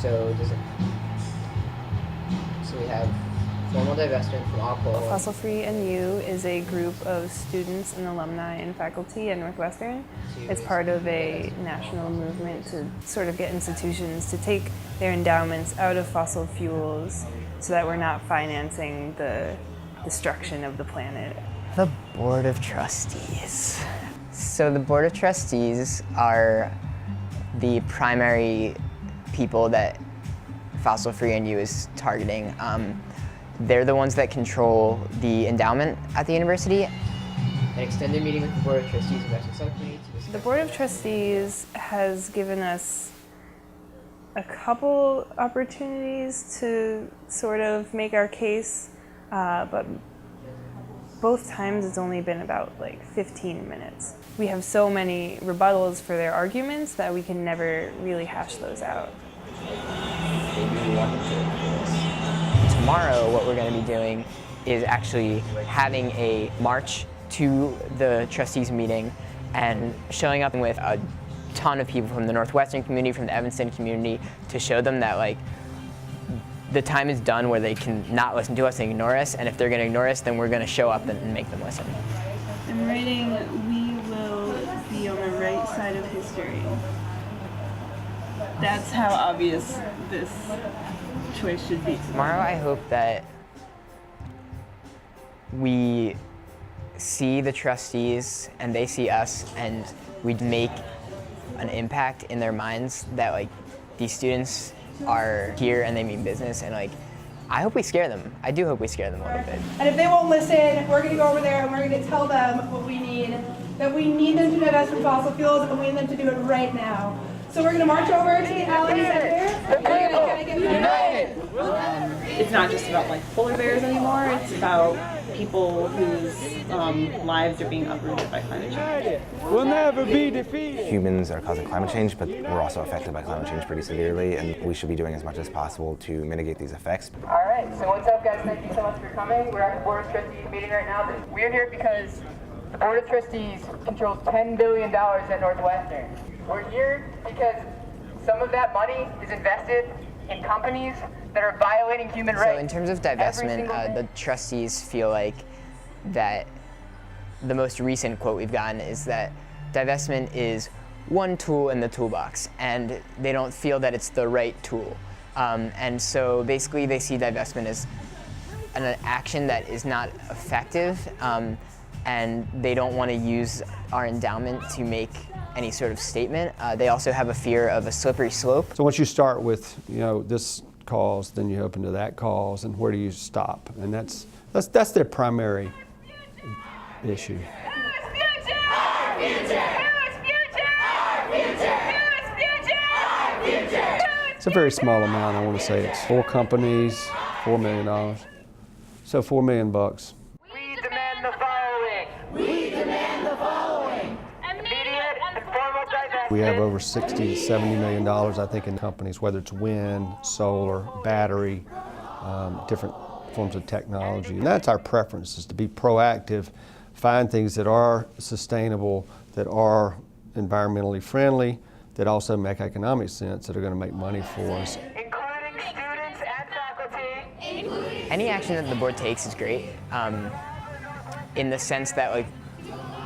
So we have formal divestment from all coal. Fossil Free NU is a group of students and alumni and faculty at Northwestern. It's part of a national movement to sort of get institutions to take their endowments out of fossil fuels so that we're not financing the destruction of the planet. The Board of Trustees. So the Board of Trustees are the primary people that Fossil Free NU is targeting. They're the ones that control the endowment at the university. An extended meeting with the Board of Trustees Investment Subcommittee to discuss. The Board of Trustees has given us a couple opportunities to sort of make our case, but both times it's only been about like 15 minutes. We have so many rebuttals for their arguments that we can never really hash those out. Tomorrow, what we're going to be doing is actually having a march to the trustees meeting and showing up with a ton of people from the Northwestern community, from the Evanston community, to show them that like the time is done where they can not listen to us and ignore us, and if they're going to ignore us, then we're going to show up and make them listen. I'm writing, we will be on the right side of history. That's how obvious this choice should be. Tomorrow, I hope that we see the trustees and they see us, and we make an impact in their minds that like these students are here and they mean business, and like I hope we scare them. I do hope we scare them a little bit. And if they won't listen, we're going to go over there and we're going to tell them what we need, that we need them to divest from fossil fuels and we need them to do it right now. So we're going to march over to the alley center. United! It's not just about like polar bears anymore, it's about people whose lives are being uprooted by climate change. We'll never be defeated. Humans are causing climate change, but we're also affected by climate change pretty severely, and we should be doing as much as possible to mitigate these effects. All right, so what's up, guys? Thank you so much for coming. We're at the Board of Trustees meeting right now. We're here because the Board of Trustees controls $10 billion at Northwestern. We're here because some of that money is invested in companies that are violating human rights. So in terms of divestment, the trustees feel like that the most recent quote we've gotten is that divestment is one tool in the toolbox, and they don't feel that it's the right tool. And so basically they see divestment as an action that is not effective, and they don't want to use our endowment to make any sort of statement. They also have a fear of a slippery slope. So once you start with, this cause, then you open to that cause, and where do you stop? And that's their primary issue. It's a very small amount. I want to say it's 4 companies, $4 million. So $4 million bucks. We demand the following. We demand the following. Immediate and formal divestment. We have over $60 to $70 million, I think, in companies, whether it's wind, solar, battery, different forms of technology. And that's our preference, is to be proactive, find things that are sustainable, that are environmentally friendly, that also make economic sense, that are going to make money for us. Including students and faculty. Any action that the board takes is great, in the sense that like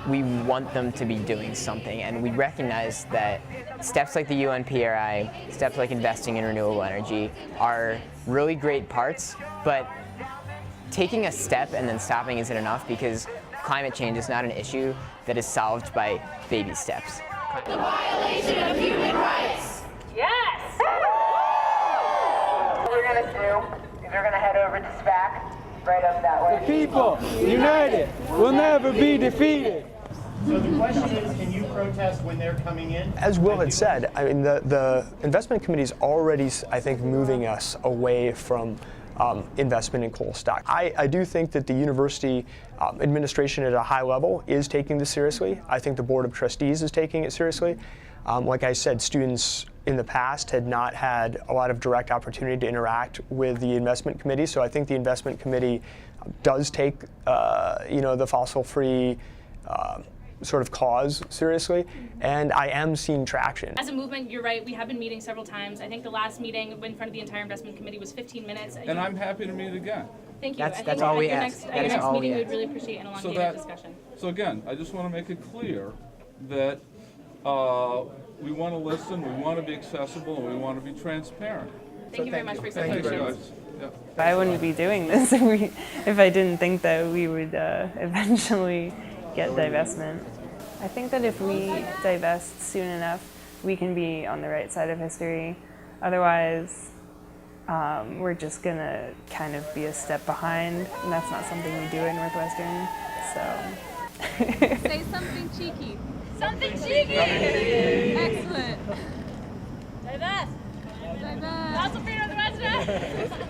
we want them to be doing something, and we recognize that steps like the UNPRI, steps like investing in renewable energy are really great parts, but taking a step and then stopping isn't enough, because climate change is not an issue that is solved by baby steps. The violation of human rights. Yes! What we're going to do is we're going to head over to SPAC right up that way. The people, united, will never be defeated. So the question is, can you protest when they're coming in? As Will had said, I mean, the investment committee is already, I think, moving us away from investment in coal stock. I do think that the university administration at a high level is taking this seriously. I think the Board of Trustees is taking it seriously. Like I said, students in the past had not had a lot of direct opportunity to interact with the investment committee, so I think the investment committee does take the fossil-free sort of cause seriously, and I am seeing traction. As a movement, you're right, we have been meeting several times. I think the last meeting in front of the entire investment committee was 15 minutes. And I'm happy to meet again. Thank you. That's all we ask. At your next meeting, we would really appreciate an elongated discussion. So again, I just want to make it clear that we want to listen, we want to be accessible, and we want to be transparent. Thank you very much for your Thank you, patience. guys. Yeah. I wouldn't be doing this if I didn't think that we would eventually get divestment. I think that if we divest soon enough, we can be on the right side of history. Otherwise, we're just gonna kind of be a step behind, and that's not something we do at Northwestern. So. Say something cheeky. Something cheeky! Excellent. Divest! Divest. Also for Northwestern!